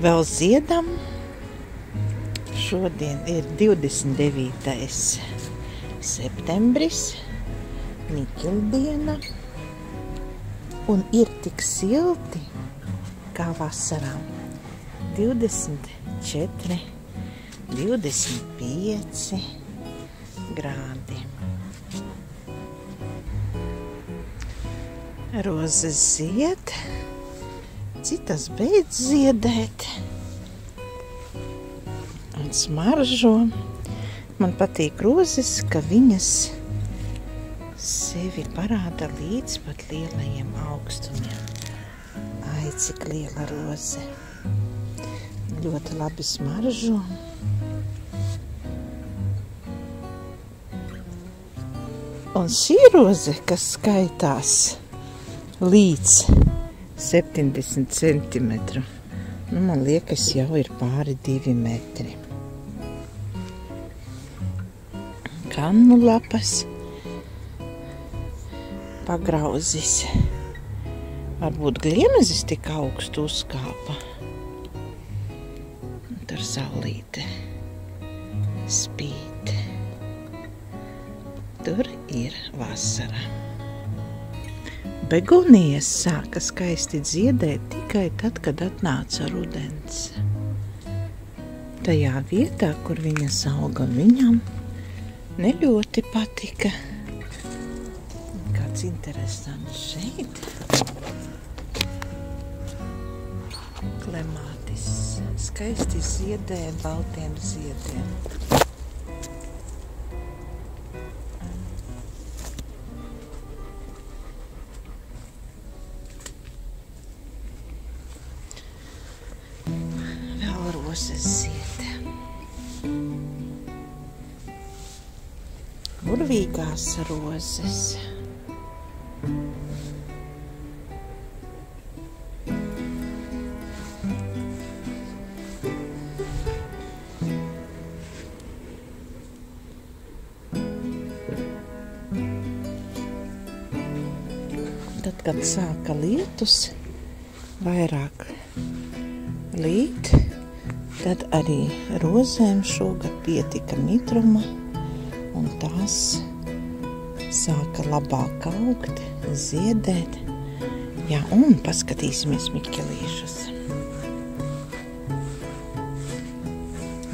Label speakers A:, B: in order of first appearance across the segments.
A: Vēl ziedam. Šodien ir 29. septembris, Miķeldiena, un ir tik silti kā vasarā. 24, 25 grādi. Rozes zied, citas beidz ziedēt un smaržo. Man patīk rozes, ka viņas sevi parāda līdz pat lielajiem augstumiem. Ai, cik liela roze. Ļoti labi smaržo. Un šī roze, kas skaitās līdz 70 centimetru, man liekas, jau ir pāri 2 metri. Kannu lapas pagrauzis. Varbūt gliemezis tik augstu uzkāpa. Tur saulīte spīd. Tur ir vasara. Begonijas sāka skaisti ziedēt tikai tad, kad atnāca rudens. Tajā vietā, kur viņas auga, viņam ne ļoti patika. Kāds interesants šeit. Klemātis skaisti ziedē baltiem ziediem. Vēl rozes zied. Burvīgās rozes. Tad, kad sāka lietus, vairāk līt, tad arī rozēm šogad pietika mitruma, un tās sāka labāk augt, ziedēt. Jā, un paskatīsimies miķelīšus.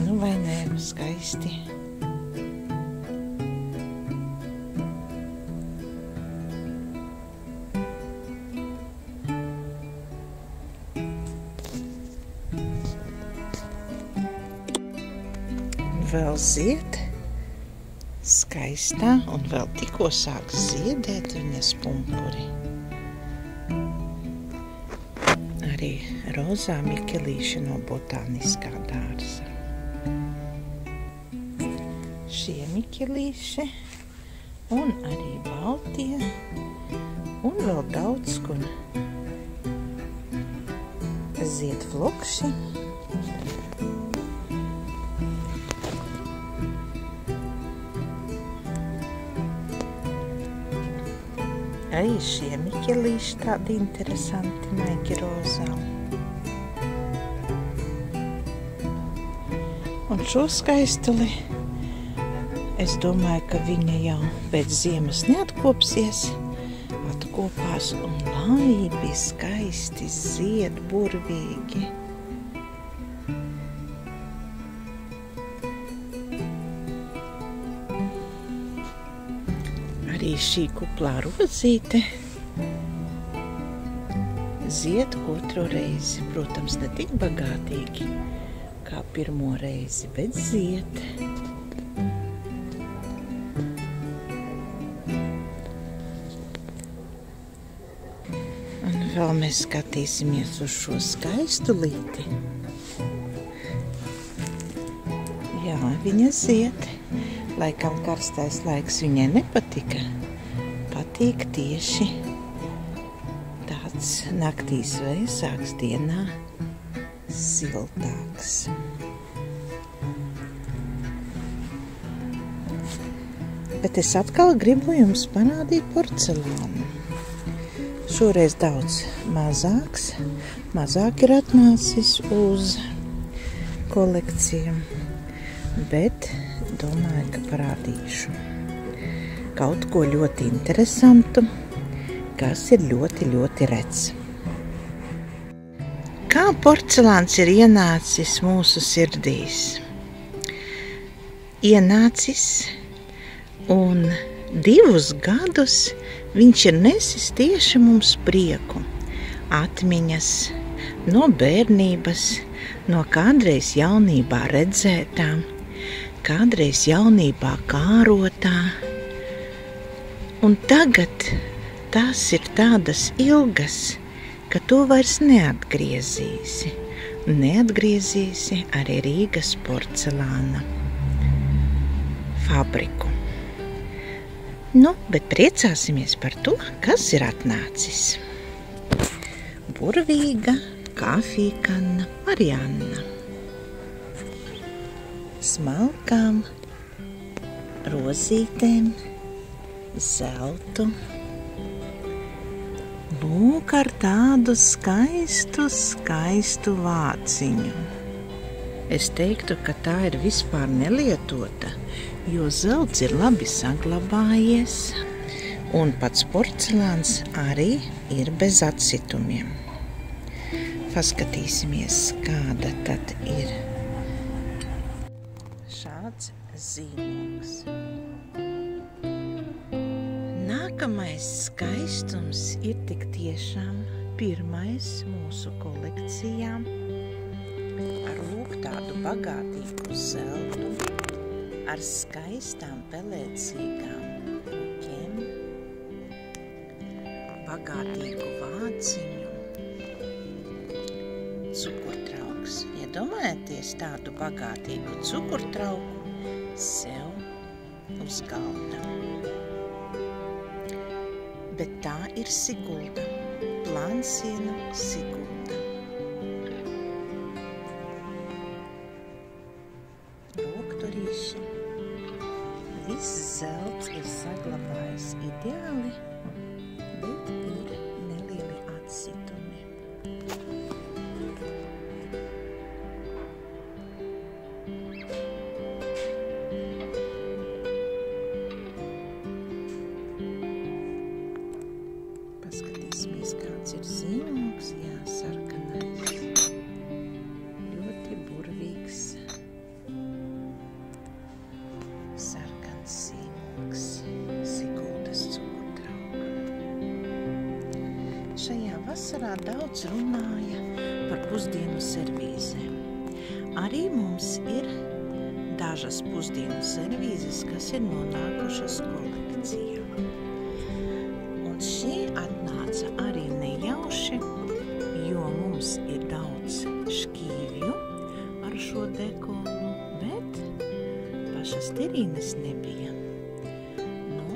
A: Nu, vai nē, skaisti. Vēl zied skaistā, un vēl tikko sāk ziedēt viņas pumpuri. Arī rozā miķelīši no botāniskā dārza. Šie miķelīši, un arī baltie, un vēl daudz, kur zied flokši. Arī šie miķelīši tādi interesanti, maigi rozām. Un šo skaistuli, es domāju, ka viņa jau pēc ziemas neatkopsies, atkopās un laibi skaisti zied burvīgi. Arī šī kuplā rozīte zied otro reizi. Protams, ne tik bagātīgi kā pirmo reizi, bet zied. Un vēl mēs skatīsimies uz šo skaistulīti. Jā, viņa zied. Laikam karstais laiks viņai nepatika. Patīk tieši tāds naktīs vēsāks, dienā siltāks. Bet es atkal gribu jums parādīt porcelānu. Šoreiz daudz mazāks. Mazāk ir atnācis uz kolekciju, bet domāju, ka parādīšu kaut ko ļoti interesantu, kas ir ļoti, ļoti rets. Kā porcelāns ir ienācis mūsu sirdīs? Ienācis, un 2 gadus viņš ir nesis tieši mums prieku, atmiņas no bērnības, no kādreiz jaunībā redzētā, kādreiz jaunībā kārotā. Un tagad tās ir tādas ilgas, ka to vairs neatgriezīsi. Neatgriezīsi arī Rīgas porcelāna fabriku. Bet priecāsimies par to, kas ir atnācis. Burvīga kafijkanna Marianna. Smalkām rozītēm, zeltu. Lūk, ar tādu skaistu vāciņu. Es teiktu, ka tā ir vispār nelietota, jo zelts ir labi saglabājies, un pats porcelāns arī ir bez atsitumiem. Paskatīsimies, kāda tad ir. Šāds zīmogs. Nākamais skaistums ir tik tiešām pirmais mūsu kolekcijā ar tādu bagātīgu zeltu, ar skaistām pelēcīgām puķiem, bagātīgu vāciņu, cukurtrauks. Iedomājieties tādu bagātīgu cukurtrauku sev uz galda. Bet tā ir Sigulda, plānsienu Sigulda. Rokturīši. Viss zelts ir saglabājis ideāli, bet ir nelieli atsitumi. Paskatīsimies, kāds ir zīmogs, sarkanais, ļoti burvīgs, sarkans zīmogs, Siguldas cukurtrauka. Šajā vasarā daudz runāja par pusdienu servīzēm. Arī mums ir dažas pusdienu servīzes, kas ir nonākušas kolekcijā. Un šī atnāca arī nejauši, jo mums ir daudz šķīvju ar šo dekoru, bet pašas terīnes nebija.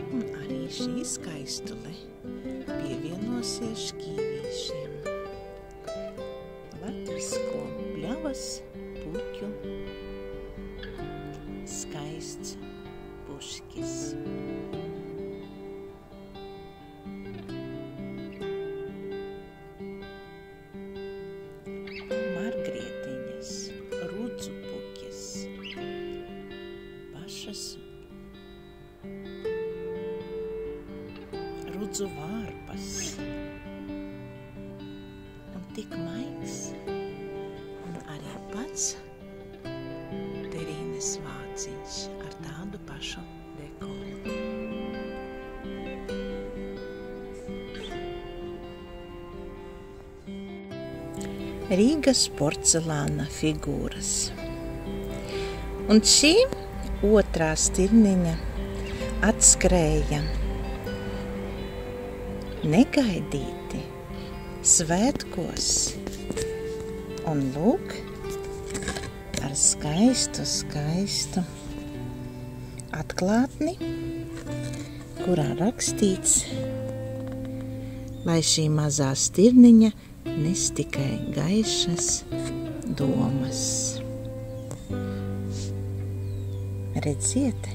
A: Un arī šī skaistule pievienosies šķīvīšiem. Latvisko bļavas puķu skaists puškis. Margrietiņas, rudzu puķis, pašas rudzu vārpas. Un tik maigs, un arī pats terīnes vāciņš ar tādu pašu dekoru. Rīgas porcelāna figūras. Un šī otrā stirniņa atskrēja negaidīti svētkos. Un lūk, ar skaistu atklātni, kurā rakstīts, lai šī mazā stirniņa nes tikai gaišas domas. Redziet,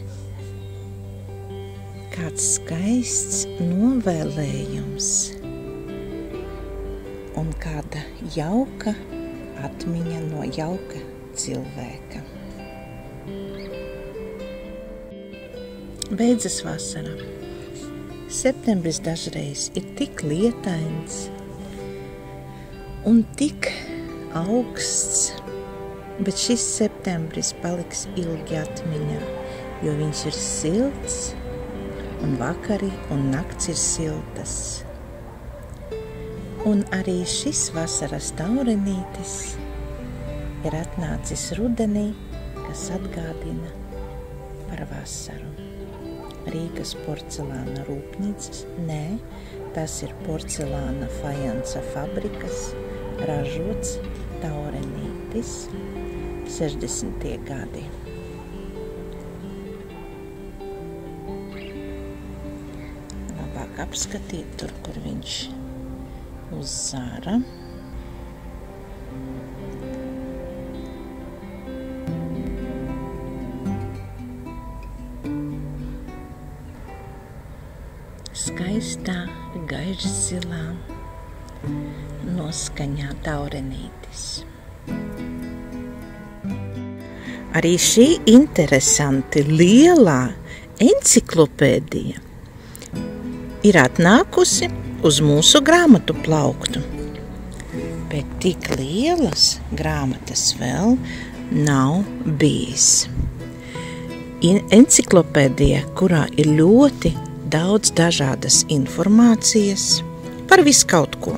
A: kāds skaists novēlējums un kāda jauka atmiņa no jauka cilvēka. Beidzas vasara. Septembris dažreiz ir tik lietains un tik augsts, bet šis septembris paliks ilgi atmiņā, jo viņš ir silts un vakari un nakts ir siltas. Un arī šis vasaras taurenītis ir atnācis rudenī, kas atgādina par vasaru. Rīgas porcelāna rūpnīcas, nē, tas ir porcelāna fajansa fabrikas, ražots taurenītis 60. gadi. Labāk apskatīt tur, kur viņš uz zara. Skaistā, gaišzilā noskaņā taurenītis. Arī šī interesanti lielā enciklopēdija ir atnākusi uz mūsu grāmatu plauktu, bet tik lielas grāmatas vēl nav bijis. Enciklopēdija, kurā ir ļoti daudz dažādas informācijas par visu kaut ko.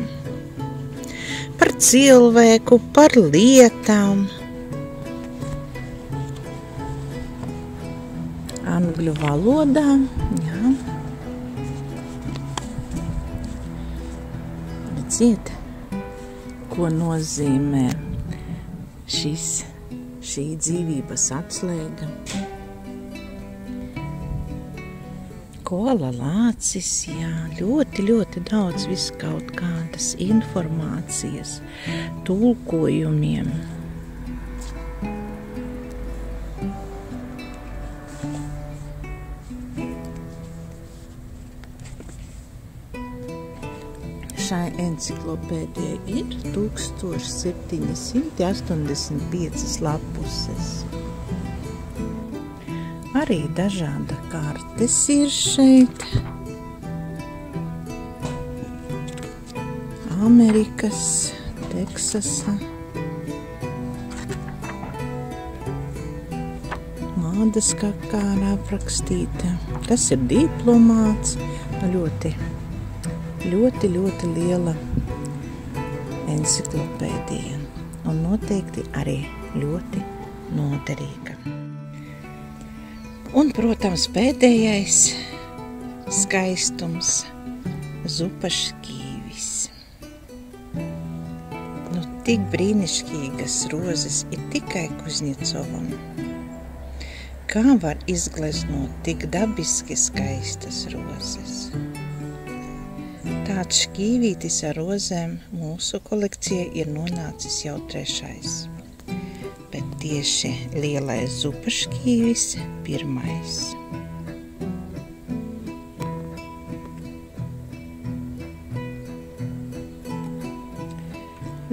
A: Par cilvēku, par lietām. Angļu valodā, jā. Redziet, ko nozīmē šī dzīvības atslēga. Kola lācis, jā, ļoti daudz viskaut kādas informācijas, tulkojumiem. Šai enciklopēdijai ir 1785 lapuses. Arī dažāda kartes ir šeit. Amerikas, Teksasa. Mādas kā aprakstīta. Kas ir diplomāts? Ļoti liela enciklopēdija. Un noteikti arī ļoti noderīga. Un, protams, pēdējais skaistums – zupaškīvis. Tik brīnišķīgas rozes ir tikai Kuznjecovam. Kā var izgleznot tik dabiski skaistas rozes? Tāds šķīvītis ar rozēm mūsu kolekcijai ir nonācis jau 3. Bet tieši lielais zupaškīvis 1.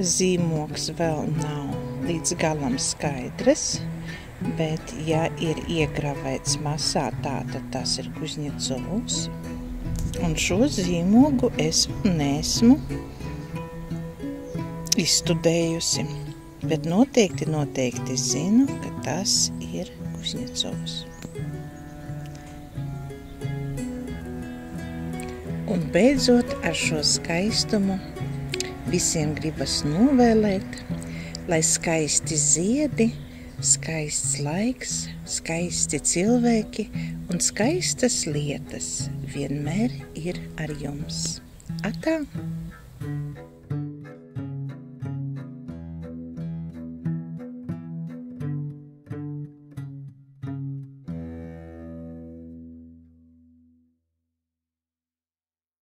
A: Zīmogs vēl nav līdz galam skaidrs, bet ja ir iegravēts masā, tātad tas ir Kuznjecovs. Un šo zīmogu es neesmu izstudējusi. Bet noteikti zinu, ka tas ir Kuznjecovs. Un beidzot ar šo skaistumu visiem gribas novēlēt, lai skaisti ziedi, skaists laiks, skaisti cilvēki un skaistas lietas vienmēr ir ar jums. Atā!